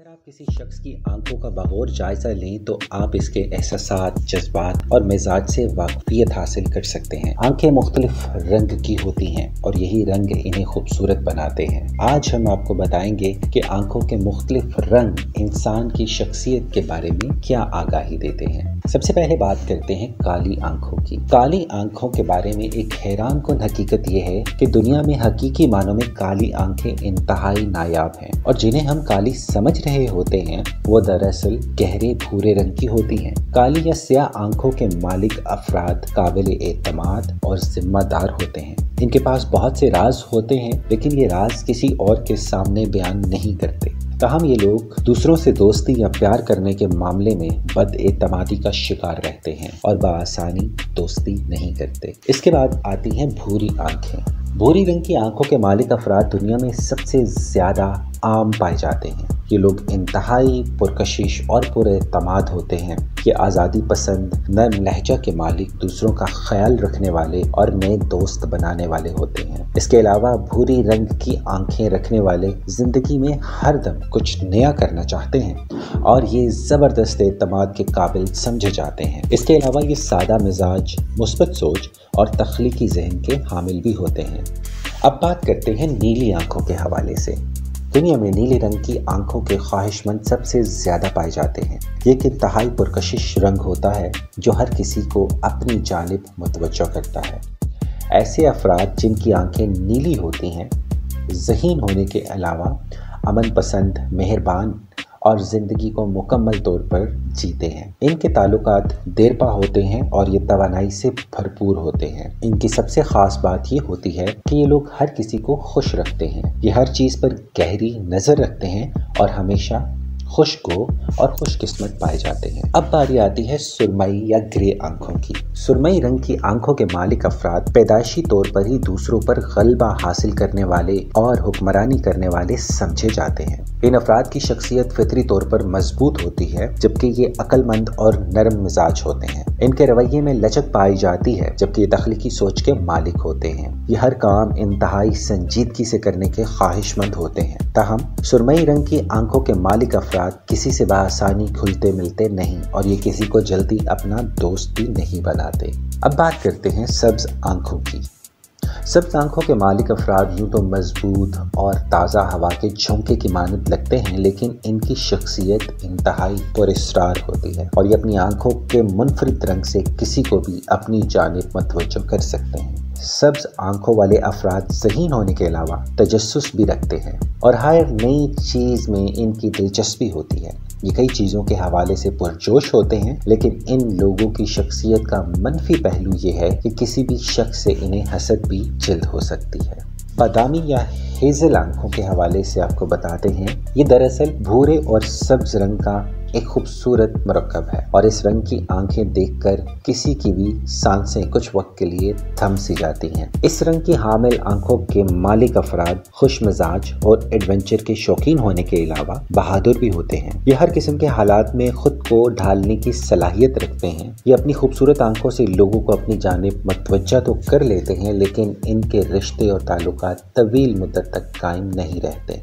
आप किसी शख्स की आंखों का बगौर जायजा लें तो आप इसके एहसासात, जज्बात और मिजाज से वाकफियत हासिल कर सकते हैं। आंखें मुख्तलिफ रंग की होती हैं और यही रंग इन्हें खूबसूरत बनाते हैं। आज हम आपको बताएंगे कि आंखों के मुख्तलिफ रंग इंसान की शख्सियत के बारे में क्या आगाही देते हैं। सबसे पहले बात करते हैं काली आंखों की। काली आंखों के बारे में एक हैरान कुन हकीकत यह है कि दुनिया में हकीकी मानों में काली आंखें इंतहाई नायाब हैं और जिन्हें हम काली समझ रहे होते हैं वो दरअसल गहरे भूरे रंग की होती हैं। काली या स्याह आंखों के मालिक अफराद काबिल एतमाद और जिम्मेदार होते हैं। इनके पास बहुत से राज होते हैं लेकिन ये राज किसी और के सामने बयान नहीं करते। ताहम ये लोग दूसरों से दोस्ती या प्यार करने के मामले में बदएतमादी का शिकार रहते हैं और बआसानी दोस्ती नहीं करते। इसके बाद आती हैं भूरी आंखें। भूरी रंग की आंखों के मालिक अफराद दुनिया में सबसे ज्यादा आम पाए जाते हैं। ये लोग इंतहाई पुरकशिश और पुरएतमाद होते हैं। ये आज़ादी पसंद, नरम लहजा के मालिक, दूसरों का ख्याल रखने वाले और नए दोस्त बनाने वाले होते हैं। इसके अलावा भूरी रंग की आंखें रखने वाले जिंदगी में हर दम कुछ नया करना चाहते हैं और ये ज़बरदस्त एतमाद के काबिल समझे जाते हैं। इसके अलावा ये सादा मिजाज, मुस्बत सोच और तख्लीकी जहन के हामिल भी होते हैं। अब बात करते हैं नीली आंखों के हवाले से। दुनिया में नीले रंग की आंखों के ख्वाहिशमंद सबसे ज्यादा पाए जाते हैं। ये एक इंतहाई पुरकशिश रंग होता है जो हर किसी को अपनी जानिब मुतवज्जो करता है। ऐसे अफराद जिनकी आंखें नीली होती हैं ज़हीन होने के अलावा अमन पसंद, मेहरबान और ज़िंदगी को मुकम्मल तौर पर जीते हैं। इनके ताल्लुकात देरपा होते हैं और ये तवानाई से भरपूर होते हैं। इनकी सबसे ख़ास बात ये होती है कि ये लोग हर किसी को खुश रखते हैं। ये हर चीज़ पर गहरी नज़र रखते हैं और हमेशा खुशगो और खुशकिस्मत पाए जाते हैं। अब बारी आती है सुरमई या ग्रे आंखों की। सुरमई रंग की आंखों के मालिक अफराद पैदाइशी तौर पर ही दूसरों पर गलबा हासिल करने वाले और हुक्मरानी करने वाले समझे जाते हैं। इन अफराद की शख्सियत फितरी तौर पर मजबूत होती है जबकि ये अक्लमंद और नरम मिजाज होते हैं। इनके रवैये में लचक पाई जाती है जबकि ये तख्लीकी सोच के मालिक होते हैं। ये हर काम इंतहाई संजीदगी से करने के ख्वाहिशमंद होते हैं। ताहम सुरमई रंग की आंखों के मालिक अफराद किसी से बआसानी घुलते मिलते नहीं और ये किसी को जल्दी अपना दोस्त भी नहीं बनाते। अब बात करते हैं सब्ज आंखों की। सब्ज आंखों के मालिक अफराद यूं तो मजबूत और ताज़ा हवा के झोंके की मानद लगते हैं लेकिन इनकी शख्सियत इंतहाई पुरअसरार होती है और ये अपनी आंखों के मुनफरिद रंग से किसी को भी अपनी जानिब मुतवज्जो कर सकते हैं। सब्ज आंखों वाले अफराद ज़हीन होने के अलावा तजस्सुस भी रखते हैं और हर नई चीज़ में इनकी दिलचस्पी होती है। ये कई चीज़ों के हवाले से पुरजोश होते हैं लेकिन इन लोगों की शख्सियत का मनफी पहलू ये है कि किसी भी शख्स से इन्हें हसद भी जिल्द हो सकती है। बादामी या हेज़ल आंखों के हवाले से आपको बताते हैं, ये दरअसल भूरे और सब्ज रंग का एक खूबसूरत मरकब है और इस रंग की आंखें देखकर किसी की भी सांसें कुछ वक्त के लिए थम सी जाती हैं। इस रंग की हामिल आंखों के मालिक अफराद खुश मिजाज और एडवेंचर के शौकीन होने के अलावा बहादुर भी होते हैं। ये हर किस्म के हालात में खुद को ढालने की सलाहियत रखते हैं। ये अपनी खूबसूरत आंखों से लोगों को अपनी जानिब मुतवज्जो तो कर लेते हैं लेकिन इनके रिश्ते और ताल्लुकात तवील मुद्दत तक कायम नहीं रहते।